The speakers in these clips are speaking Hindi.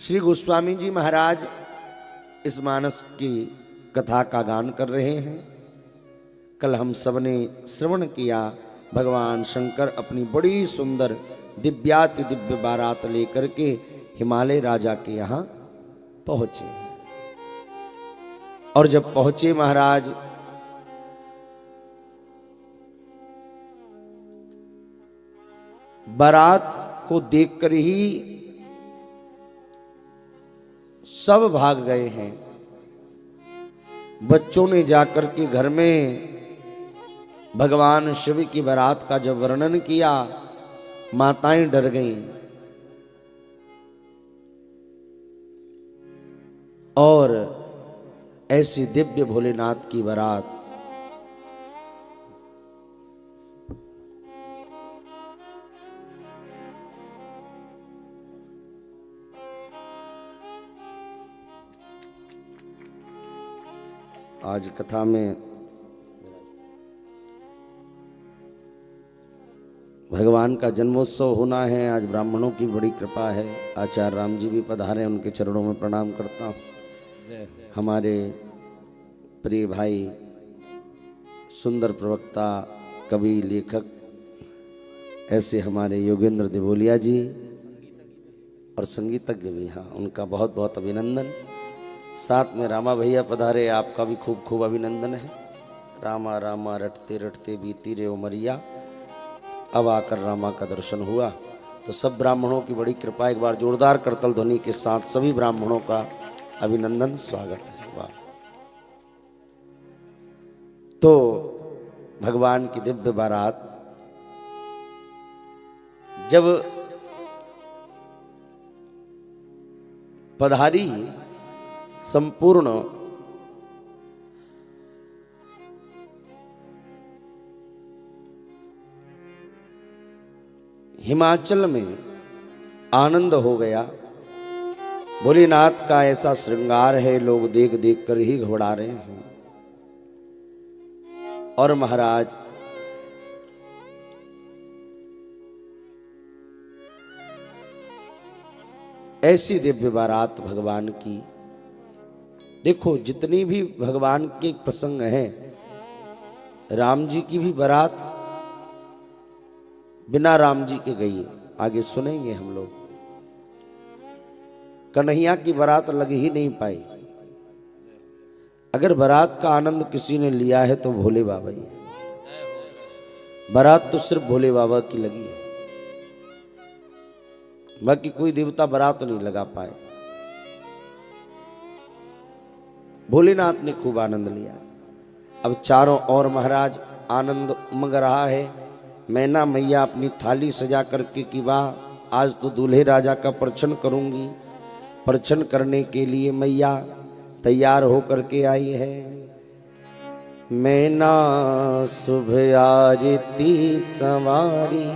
श्री गोस्वामी जी महाराज इस मानस की कथा का गान कर रहे हैं। कल हम सबने श्रवण किया, भगवान शंकर अपनी बड़ी सुंदर दिव्याति दिव्य बारात लेकर के हिमालय राजा के यहाँ पहुंचे। और जब पहुंचे महाराज, बारात को देखकर ही सब भाग गए हैं। बच्चों ने जाकर के घर में भगवान शिव की बारात का जब वर्णन किया, माताएं डर गईं। और ऐसी दिव्य भोलेनाथ की बारात आज कथा में भगवान का जन्मोत्सव होना है। आज ब्राह्मणों की बड़ी कृपा है। आचार्य राम जी भी पधारे, उनके चरणों में प्रणाम करता हूँ। हमारे प्रिय भाई, सुंदर प्रवक्ता, कवि, लेखक, ऐसे हमारे योगेंद्र देवोलिया जी और संगीतज्ञ भी, हाँ, उनका बहुत बहुत अभिनंदन। साथ में रामा भैया पधारे, आपका भी खूब खूब अभिनंदन है। रामा रामा रटते रटते बीती रे उमरिया, अब आकर रामा का दर्शन हुआ। तो सब ब्राह्मणों की बड़ी कृपा। एक बार जोरदार करतल ध्वनि के साथ सभी ब्राह्मणों का अभिनंदन, स्वागत है। वाह। तो भगवान की दिव्य बारात जब पधारी, संपूर्ण हिमाचल में आनंद हो गया। भोलेनाथ का ऐसा श्रृंगार है, लोग देख देख कर ही घबरा रहे हैं। और महाराज ऐसी दिव्य बारात भगवान की, देखो जितनी भी भगवान के प्रसंग हैं, राम जी की भी बारात बिना राम जी के गई है। आगे सुनेंगे हम लोग। कन्हैया की बारात लग ही नहीं पाई। अगर बारात का आनंद किसी ने लिया है तो भोले बाबा ही है। बारात तो सिर्फ भोले बाबा की लगी है, बाकी कोई देवता बारात नहीं लगा पाए। भोलेनाथ ने खूब आनंद लिया। अब चारों ओर महाराज आनंद उमंग रहा है। मैना मैया अपनी थाली सजा करके कि वाह, आज तो दूल्हे राजा का परछन करूंगी। परछन करने के लिए मैया तैयार होकर के आई है। मैना शुभ आरती सवारी,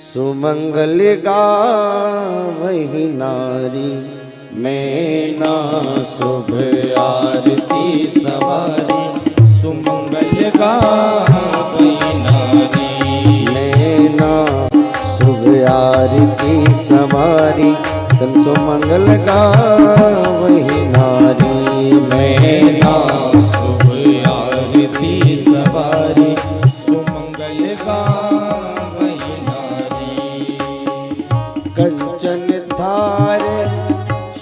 सुमंगल गावहि नारी। मैना शुभ आरती सवारी, सुमंगल गावहि नारी। मैना शुभ आरती सवारी, सुमंगल गावहि नारी। मैना शुभ आरती सवारी, सुमंगल गावहि नारी। कंचन थार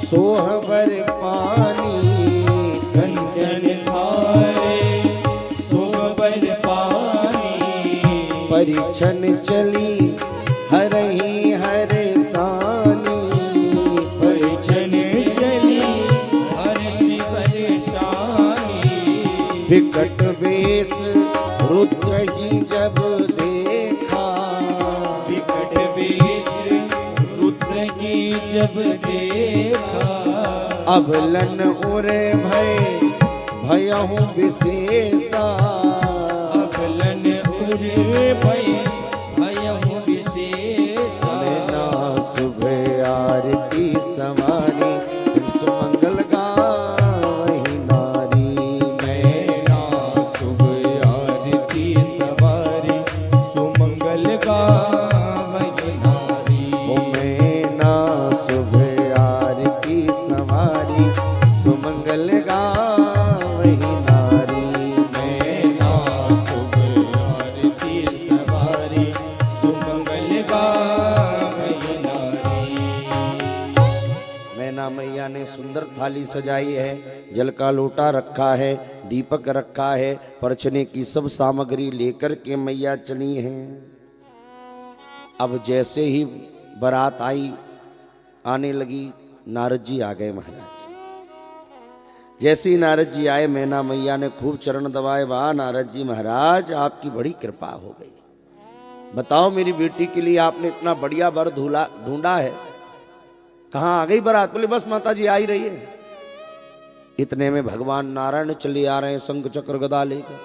सोहबर पानी, कंचन थारे सोहबर पानी। परिछन चली हरहि हर सानी, परिछन चली हर्षि परेशानी। विकट वेश रुद्र ही जब देखा, विकट वेश रुद्र की जब देखा। अबलन उरे भय भयहु विशेषा, अबलन उरे भय भयहु विशेषा। मैना शुभ आरती सवारी, सुमंगल गावहि नारी। मैना शुभ आरती सवारी, सुमंगल गावहि नारी। मैना शुभ आरती मैना मैया ने सुंदर थाली सजाई है, जल का लोटा रखा है, दीपक रखा है, परछने की सब सामग्री लेकर के मैया चली हैं। अब जैसे ही बारात आई, आने लगी, नारद जी आ गए महाराज। जैसे ही नारद जी आए, मैना मैया ने खूब चरण दबाए। वाह नारद जी महाराज, आपकी बड़ी कृपा हो गई। बताओ मेरी बेटी के लिए आपने इतना बढ़िया वर ढूंढा है, कहाँ आ गई बारात? बोले बस माता जी आ ही रही है। इतने में भगवान नारायण चले आ रहे हैं शंख चक्र गदा लेकर।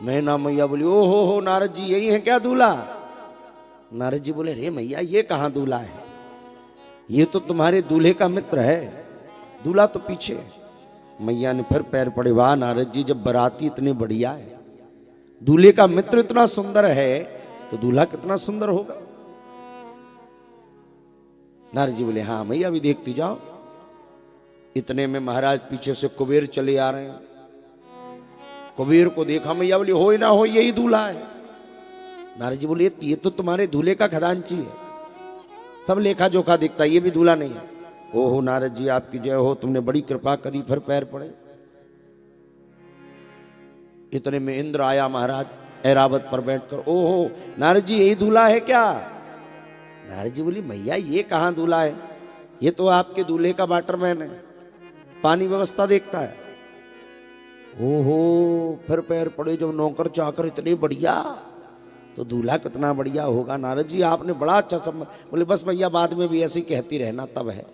मैना मैया बोली ओ हो नारद जी यही है क्या दूल्हा? नारद जी बोले रे मैया ये कहाँ दूल्हा है, ये तो तुम्हारे दूल्हे का मित्र है, दूल्हा तो पीछे है। मैया ने फिर पैर पड़े। वाह नारद जी, जब बाराती इतने बढ़िया है, दूल्हे का मित्र इतना सुंदर है, तो दूल्हा कितना सुंदर होगा। नारद जी बोले हाँ मैया अभी देखती जाओ। इतने में महाराज पीछे से कुबेर चले आ रहे हैं। कुबेर को देखा, मैया बोली हो ना हो यही दूल्हा है। नारद जी बोले ये तो तुम्हारे दूल्हे का खजांची है, सब लेखा जोखा दिखता है, ये भी दूल्हा नहीं है। ओहो नारद जी आपकी जय हो, तुमने बड़ी कृपा करी। फिर पैर पड़े। इतने में इंद्र आया महाराज ऐरावत पर बैठकर। ओहो नारद जी यही दूल्हा है क्या? नारद जी बोली मैया ये कहाँ दूल्हा है, ये तो आपके दूल्हे का वाटरमैन है, पानी व्यवस्था देखता है। ओहो फिर पैर पड़े। जब नौकर चाकर इतने बढ़िया, तो दूल्हा कितना बढ़िया होगा। नारद जी आपने बड़ा अच्छा सब। बोले बस मैया बाद में भी ऐसी कहती रहना, तब है।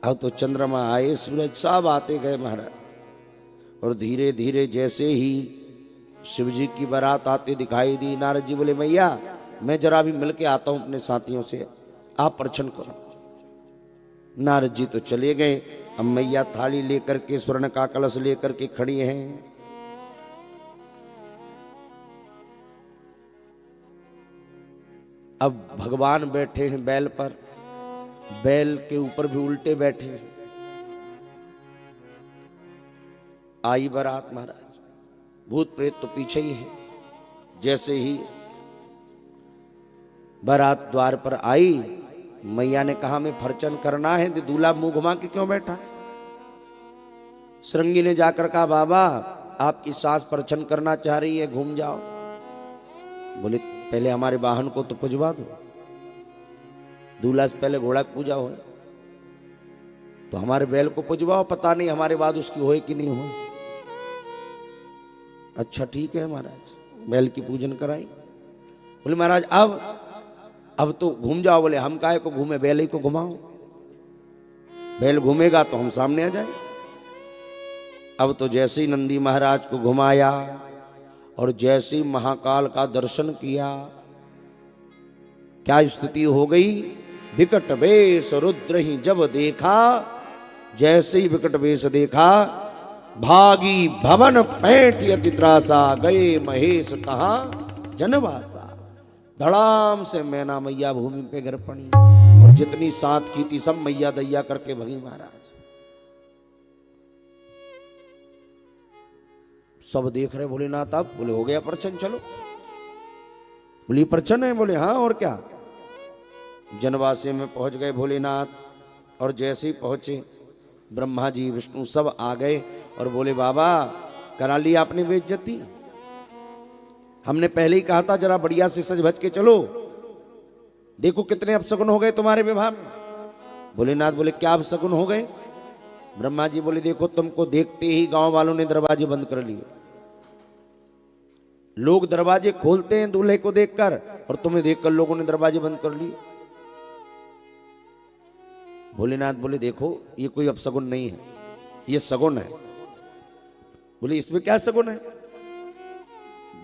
अब तो चंद्रमा आए, सूरज सब आते गए महाराज। और धीरे धीरे जैसे ही शिव जी की बारात आते दिखाई दी, नारद जी बोले मैया मैं जरा भी मिल के आता हूं अपने साथियों से, आप परछन करो। नारद जी तो चले गए। अब मैया थाली लेकर के, स्वर्ण का कलश लेकर के खड़ी हैं। अब भगवान बैठे हैं बैल पर, बैल के ऊपर भी उल्टे बैठे हैं। आई बारात महाराज, भूत प्रेत तो पीछे ही है। जैसे ही बारात द्वार पर आई, मैया ने कहा मैं फरचन करना है, तो दूल्हा मुंह घुमा के क्यों बैठा है? श्रृंगी ने जाकर कहा बाबा आपकी सास फरचन करना चाह रही है, घूम जाओ। बोले पहले हमारे वाहन को तो पुजवा दो, दूल्हा से पहले घोड़ा की पूजा हो, तो हमारे बैल को पुजवाओ, पता नहीं हमारे बाद उसकी होए कि नहीं होए। अच्छा ठीक है महाराज, बैल की पूजन कराई। बोले महाराज अब तो घूम जाओ। बोले हम काहे को घूमे, बैल ही को घुमाओ, बैल घूमेगा तो हम सामने आ जाए। अब तो जैसे ही नंदी महाराज को घुमाया और जैसे ही महाकाल का दर्शन किया, क्या स्थिति हो गई। विकट वेश रुद्र ही जब देखा, जैसे ही विकट वेश देखा, भागी भवन पैठ यति त्रासा, गए महेश तहा जनवासा। धड़ाम से मैना मैया भूमि पे गिर पड़ी और जितनी साथ की थी सब मैया दैया करके भगी महाराज। सब देख रहे भोलेनाथ। अब बोले हो गया परछन, चलो। बोली परछन है? बोले हाँ और क्या। जनवासे में पहुंच गए भोलेनाथ और जैसे ही पहुंचे ब्रह्मा जी विष्णु सब आ गए और बोले बाबा करा लिया आपने बेइज्जती, हमने पहले ही कहा था जरा बढ़िया से सज भज के चलो, देखो कितने अपशगुन हो गए तुम्हारे विवाह में। भोलेनाथ बोले क्या अपशगुन हो गए? ब्रह्मा जी बोले देखो तुमको देखते ही गांव वालों ने दरवाजे बंद कर लिए। लोग दरवाजे खोलते हैं दूल्हे को देखकर, और तुम्हें देखकर लोगों ने दरवाजे बंद कर लिए। भोलेनाथ बोले देखो ये कोई अपशगुन नहीं है, ये सगुन है। बोले इसमें क्या सगुन है?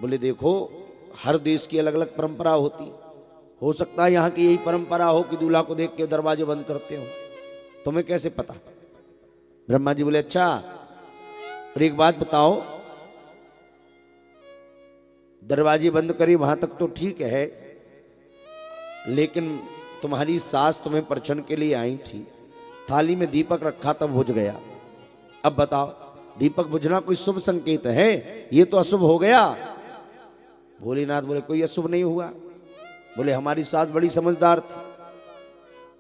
बोले देखो हर देश की अलग अलग परंपरा होती, हो सकता है यहाँ की यही परंपरा हो कि दूल्हा को देख के दरवाजे बंद करते हो, तुम्हें कैसे पता? ब्रह्मा जी बोले अच्छा और एक बात बताओ, दरवाजे बंद करी वहां तक तो ठीक है, लेकिन तुम्हारी सास तुम्हें परछन के लिए आई थी, थाली में दीपक रखा तब बुझ गया। अब बताओ दीपक बुझना कोई शुभ संकेत है? ये तो अशुभ हो गया। भोलेनाथ बोले कोई अशुभ नहीं हुआ। बोले हमारी सास बड़ी समझदार थी,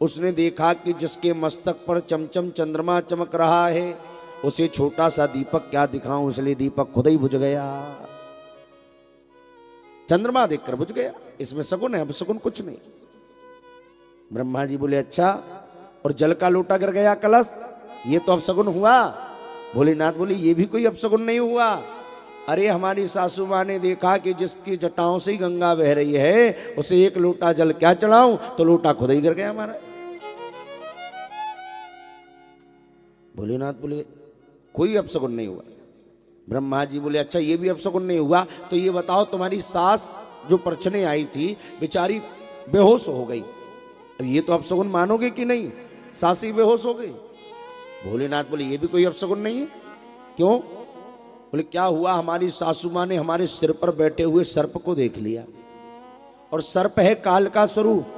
उसने देखा कि जिसके मस्तक पर चमचम चंद्रमा चमक रहा है उसे छोटा सा दीपक क्या दिखाऊं, इसलिए दीपक खुद ही बुझ गया। चंद्रमा देखकर बुझ गया, इसमें सगुन है, अब सगुन कुछ नहीं। ब्रह्मा जी बोले अच्छा, और जल का लोटा गिर गया कलश, ये तो अब सगुन हुआ। भोलेनाथ बोले ये भी कोई अब सगुन नहीं हुआ। अरे हमारी सासू माँ ने देखा कि जिसकी जटाओं से ही गंगा बह रही है उसे एक लोटा जल क्या चढ़ाऊं, तो लोटा खुद ही गिर गया हमारा। भोलेनाथ बोले कोई अपशगुन नहीं हुआ। ब्रह्मा जी बोले अच्छा ये भी अपशगुन नहीं हुआ, तो ये बताओ तुम्हारी सास जो परछने आई थी बेचारी बेहोश हो गई, अब ये तो अपशगुन मानोगे कि नहीं, सास ही बेहोश हो गई। भोलेनाथ बोले ये भी कोई अपशगुन नहीं है। क्यों? बोले क्या हुआ, हमारी सासू माँ ने हमारे सिर पर बैठे हुए सर्प को देख लिया, और सर्प है काल का स्वरूप।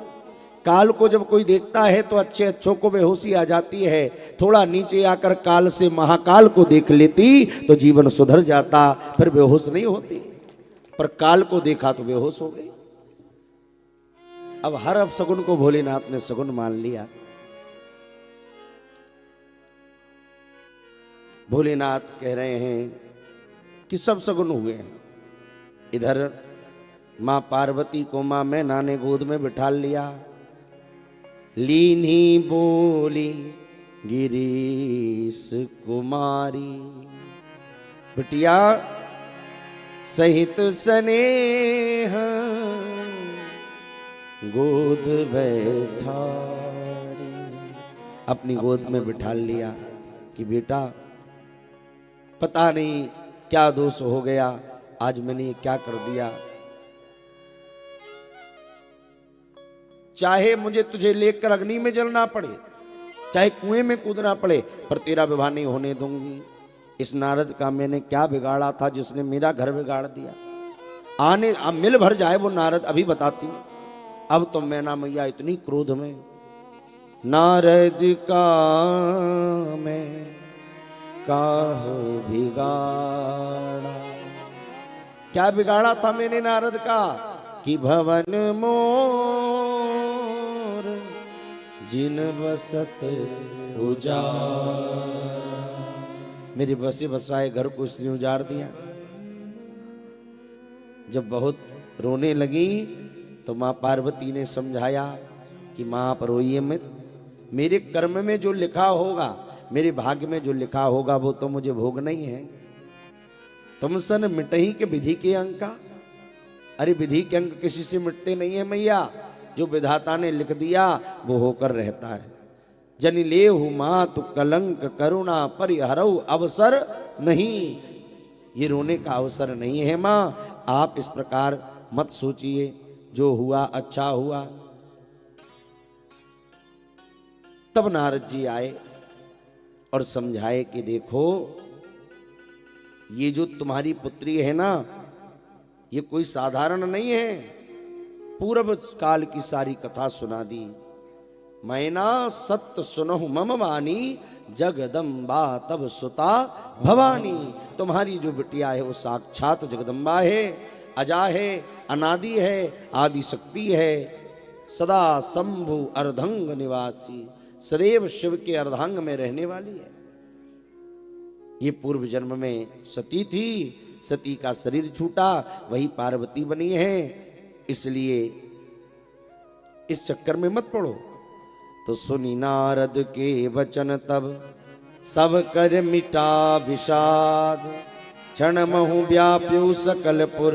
काल को जब कोई देखता है तो अच्छे अच्छों को बेहोशी आ जाती है, थोड़ा नीचे आकर काल से महाकाल को देख लेती तो जीवन सुधर जाता, फिर बेहोश नहीं होती। पर काल को देखा तो बेहोश हो गई। अब हर अपशगुन को भोलेनाथ ने सगुन मान लिया। भोलेनाथ कह रहे हैं कि सब सगुन हुए हैं। इधर मां पार्वती को मां मैना ने गोद में बिठा लिया। लीनी बोली गिरीश कुमारी, बिटिया सहित स्नेह गोद बैठा। अपनी गोद में बिठा लिया कि बेटा पता नहीं क्या दोष हो गया, आज मैंने क्या कर दिया, चाहे मुझे तुझे लेकर अग्नि में जलना पड़े, चाहे कुएं में कूदना पड़े, पर तेरा विवाह नहीं होने दूंगी। इस नारद का मैंने क्या बिगाड़ा था जिसने मेरा घर बिगाड़ दिया। आने अब मिल भर जाए वो नारद, अभी बताती हूं। अब तो मैना मैया इतनी क्रोध में, नारद का मैं काह बिगाड़ा। क्या बिगाड़ा था मैंने नारद का कि भवन मोर जिन बसत उजाड़, मेरे बसे बसाए घर को इसने उजाड़ दिया। जब बहुत रोने लगी तो मां पार्वती ने समझाया कि मां आप रोइए मत, मेरे कर्म में जो लिखा होगा, मेरे भाग्य में जो लिखा होगा वो तो मुझे भोग नहीं है। तुम सन मिटही के विधि के अंक का, अरे विधि के अंक किसी से मिटते नहीं है मैया, जो विधाता ने लिख दिया वो होकर रहता है। जनि लेहु मातु कलंक करुणा परिहरऊ अवसर नहीं, ये रोने का अवसर नहीं है मां, आप इस प्रकार मत सोचिए, जो हुआ अच्छा हुआ। तब नारद जी आए और समझाए कि देखो ये जो तुम्हारी पुत्री है ना, ये कोई साधारण नहीं है। पूर्व काल की सारी कथा सुना दी। मैना सत्य सुनहु मम वाणी, जगदम्बा तब सुता भवानी। तुम्हारी जो बिटिया है वो साक्षात जगदम्बा है, अजा है, अनादि है, आदि शक्ति है, सदा शंभु अर्धंग निवासी, सदैव शिव के अर्धांग में रहने वाली है। ये पूर्व जन्म में सती थी, सती का शरीर छूटा, वही पार्वती बनी है, इसलिए इस चक्कर में मत पड़ो। तो सुनी नारद के वचन तब सब कर मिटा विषाद, क्षण महु व्याप्यु सकलपुर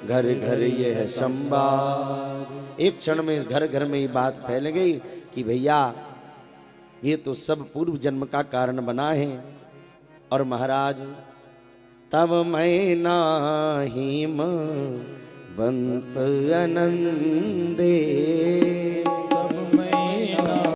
घर घर यह संवाद। एक क्षण में घर घर में ये बात फैल गई कि भैया ये तो सब पूर्व जन्म का कारण बना है। और महाराज तब मैं नाहिम बंत आनंदे,